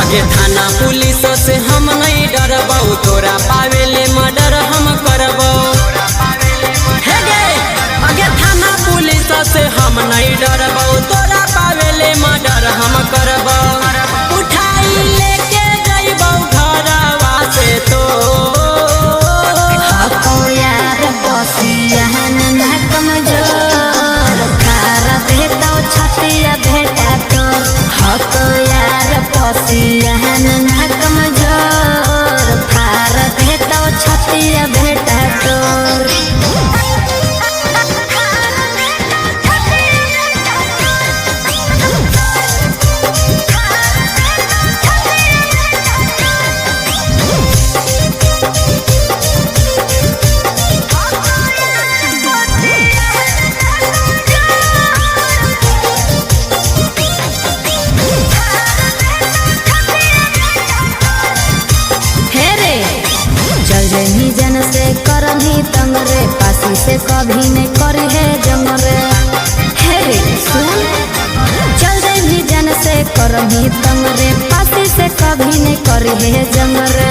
आगे थाना पुलिस से हम नहीं डरबो, तोरा पावेले मर्डर हम करबो। आगे थाना पुलिस से हम नहीं डरबो, तोरा पावेले मर्डर हम करबो। उठाई लेके जइबो घरवा से तो हको यार बसियान ना कमजोर खारा भेटो छतिया भेटा तो। हको यार बसियान ना कमजोर खारा भेटो छतिया भेटा तो। जनी जन से करही तंग रे, पासी से कभी नहीं करी है जंग रे। हे रे सुन, चल जनी जन से करही तंग रे, पासी से कभी नहीं करी है जंग रे।